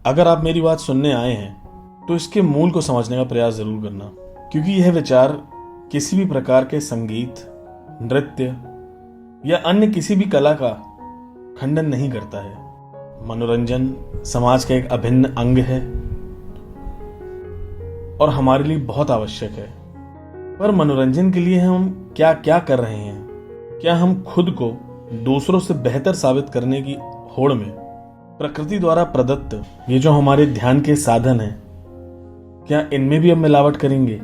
अगर आप मेरी बात सुनने आए हैं तो इसके मूल को समझने का प्रयास जरूर करना, क्योंकि यह विचार किसी भी प्रकार के संगीत, नृत्य या अन्य किसी भी कला का खंडन नहीं करता है। मनोरंजन समाज का एक अभिन्न अंग है और हमारे लिए बहुत आवश्यक है। पर मनोरंजन के लिए हम क्या क्या कर रहे हैं? क्या हम खुद को दूसरों से बेहतर साबित करने की होड़ में प्रकृति द्वारा प्रदत्त ये जो हमारे ध्यान के साधन हैं, क्या इनमें भी हम मिलावट करेंगे?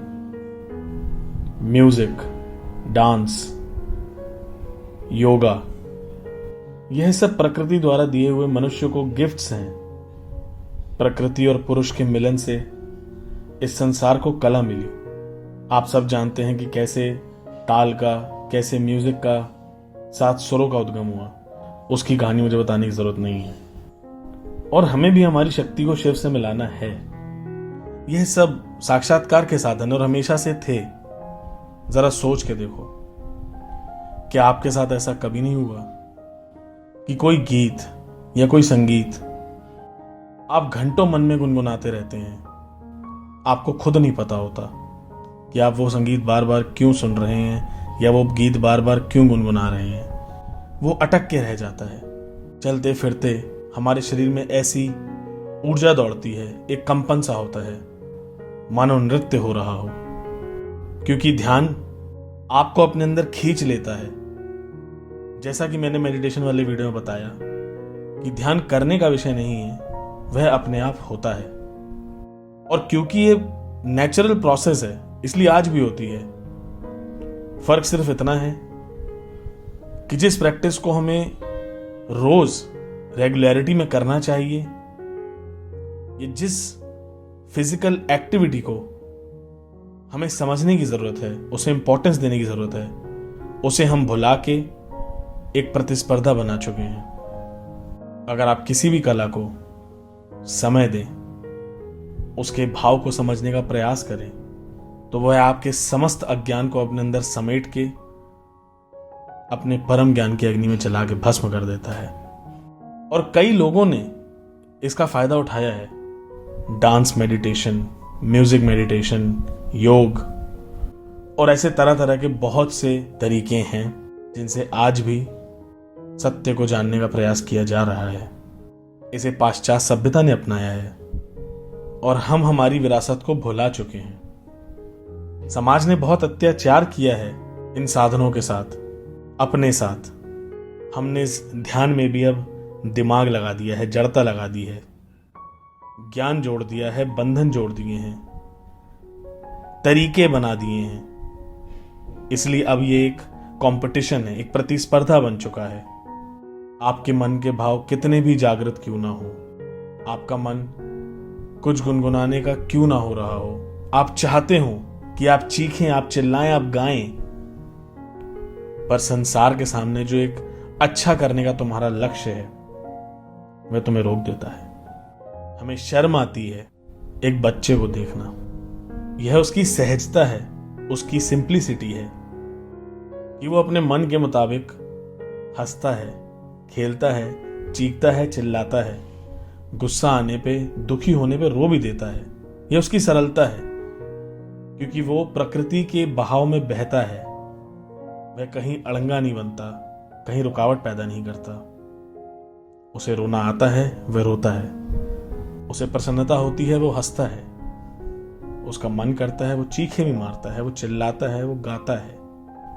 म्यूजिक, डांस, योगा, यह सब प्रकृति द्वारा दिए हुए मनुष्य को गिफ्ट्स हैं। प्रकृति और पुरुष के मिलन से इस संसार को कला मिली। आप सब जानते हैं कि कैसे ताल का, कैसे म्यूजिक का, 7 सुरों का उद्गम हुआ। उसकी कहानी मुझे बताने की जरूरत नहीं है। और हमें भी हमारी शक्ति को शिव से मिलाना है। यह सब साक्षात्कार के साधन और हमेशा से थे। जरा सोच के देखो, क्या आपके साथ ऐसा कभी नहीं हुआ कि कोई गीत या कोई संगीत आप घंटों मन में गुनगुनाते रहते हैं? आपको खुद नहीं पता होता कि आप वो संगीत बार बार क्यों सुन रहे हैं या वो गीत बार बार क्यों गुनगुना रहे हैं। वो अटक के रह जाता है। चलते फिरते हमारे शरीर में ऐसी ऊर्जा दौड़ती है, एक कंपन सा होता है, मानो नृत्य हो रहा हो, क्योंकि ध्यान आपको अपने अंदर खींच लेता है। जैसा कि मैंने मेडिटेशन वाले वीडियो में बताया कि ध्यान करने का विषय नहीं है, वह अपने आप होता है। और क्योंकि ये नेचुरल प्रोसेस है, इसलिए आज भी होती है। फर्क सिर्फ इतना है कि जिस प्रैक्टिस को हमें रोज रेगुलरिटी में करना चाहिए, ये जिस फिजिकल एक्टिविटी को हमें समझने की जरूरत है, उसे इंपॉर्टेंस देने की जरूरत है, उसे हम भुला के एक प्रतिस्पर्धा बना चुके हैं। अगर आप किसी भी कला को समय दें, उसके भाव को समझने का प्रयास करें, तो वह आपके समस्त अज्ञान को अपने अंदर समेट के अपने परम ज्ञान की अग्नि में चला के भस्म कर देता है। और कई लोगों ने इसका फायदा उठाया है। डांस मेडिटेशन, म्यूजिक मेडिटेशन, योग और ऐसे तरह तरह के बहुत से तरीके हैं जिनसे आज भी सत्य को जानने का प्रयास किया जा रहा है। इसे पाश्चात्य सभ्यता ने अपनाया है और हम हमारी विरासत को भुला चुके हैं। समाज ने बहुत अत्याचार किया है इन साधनों के साथ, अपने साथ। हमने इस ध्यान में भी अब दिमाग लगा दिया है, जड़ता लगा दी है, ज्ञान जोड़ दिया है, बंधन जोड़ दिए हैं, तरीके बना दिए हैं। इसलिए अब ये एक कंपटीशन है, एक प्रतिस्पर्धा बन चुका है। आपके मन के भाव कितने भी जागृत क्यों ना हो, आपका मन कुछ गुनगुनाने का क्यों ना हो रहा हो, आप चाहते हो कि आप चीखें, आप चिल्लाएं, आप गाएं, पर संसार के सामने जो एक अच्छा करने का तुम्हारा लक्ष्य है, वह तुम्हें रोक देता है। हमें शर्म आती है एक बच्चे को देखना। यह उसकी सहजता है, उसकी सिंप्लिसिटी है कि वो अपने मन के मुताबिक हंसता है, खेलता है, चीखता है, चिल्लाता है, गुस्सा आने पे, दुखी होने पे रो भी देता है। यह उसकी सरलता है, क्योंकि वो प्रकृति के बहाव में बहता है। वह कहीं अड़ंगा नहीं बनता, कहीं रुकावट पैदा नहीं करता। उसे रोना आता है, वह रोता है। उसे प्रसन्नता होती है, वो हंसता है। उसका मन करता है, वो चीखे भी मारता है, वो चिल्लाता है, वो गाता है,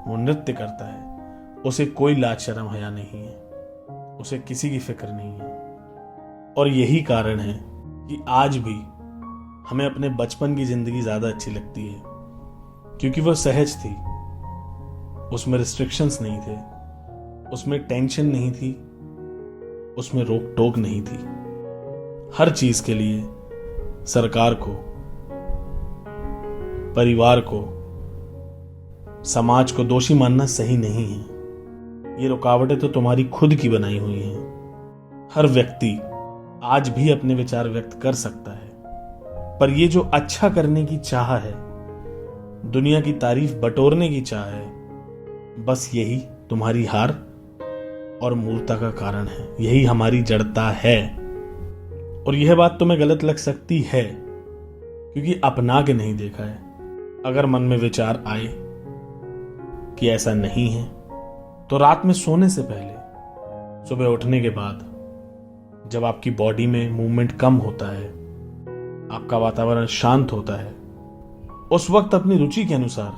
वो नृत्य करता है। उसे कोई लाज शर्म हया नहीं है, उसे किसी की फिक्र नहीं है। और यही कारण है कि आज भी हमें अपने बचपन की जिंदगी ज्यादा अच्छी लगती है, क्योंकि वह सहज थी। उसमें रिस्ट्रिक्शंस नहीं थे, उसमें टेंशन नहीं थी, उसमें रोक टोक नहीं थी। हर चीज के लिए सरकार को, परिवार को, समाज को दोषी मानना सही नहीं है। ये रुकावटें तो तुम्हारी खुद की बनाई हुई हैं। हर व्यक्ति आज भी अपने विचार व्यक्त कर सकता है, पर ये जो अच्छा करने की चाह है, दुनिया की तारीफ बटोरने की चाह है, बस यही तुम्हारी हार और मूर्खता का कारण है। यही हमारी जड़ता है। और यह बात तुम्हें गलत लग सकती है क्योंकि अपना के नहीं देखा है। अगर मन में विचार आए कि ऐसा नहीं है तो रात में सोने से पहले, सुबह उठने के बाद, जब आपकी बॉडी में मूवमेंट कम होता है, आपका वातावरण शांत होता है, उस वक्त अपनी रुचि के अनुसार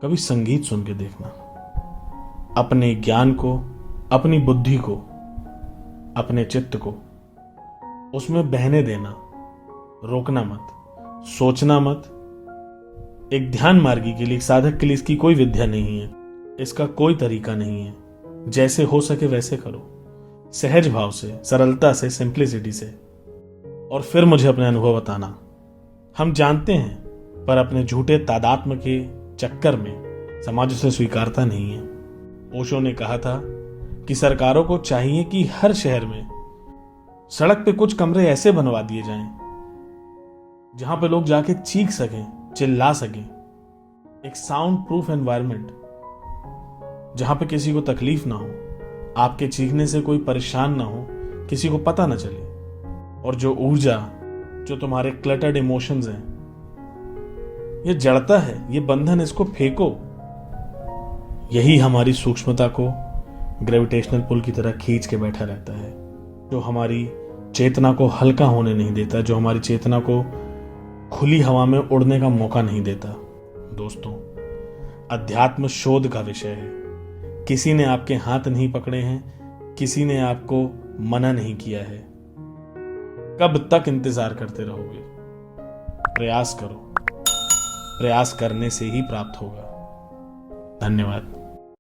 कभी संगीत सुन के देखना। अपने ज्ञान को, अपनी बुद्धि को, अपने चित्त को उसमें बहने देना, रोकना मत, सोचना मत। एक ध्यान मार्गी के लिए, एक साधक के लिए इसकी कोई विद्या नहीं है, इसका कोई तरीका नहीं है। जैसे हो सके वैसे करो, सहज भाव से, सरलता से, सिंप्लिसिटी से, और फिर मुझे अपने अनुभव बताना। हम जानते हैं पर अपने झूठे तादात्म्य के चक्कर में समाज उसे स्वीकारता नहीं है। ओशो ने कहा था कि सरकारों को चाहिए कि हर शहर में सड़क पे कुछ कमरे ऐसे बनवा दिए जाएं जहां पे लोग जाके चीख सकें, चिल्ला सकें। एक साउंड प्रूफ एनवायरनमेंट जहां पे किसी को तकलीफ ना हो, आपके चीखने से कोई परेशान ना हो, किसी को पता ना चले। और जो ऊर्जा, जो तुम्हारे क्लटर्ड इमोशंस हैं, ये जड़ता है, ये बंधन, इसको फेंको। यही हमारी सूक्ष्मता को ग्रेविटेशनल पुल की तरह खींच के बैठा रहता है, जो हमारी चेतना को हल्का होने नहीं देता, जो हमारी चेतना को खुली हवा में उड़ने का मौका नहीं देता। दोस्तों, अध्यात्म शोध का विषय है। किसी ने आपके हाथ नहीं पकड़े हैं, किसी ने आपको मना नहीं किया है। कब तक इंतजार करते रहोगे? प्रयास करो, प्रयास करने से ही प्राप्त होगा। धन्यवाद।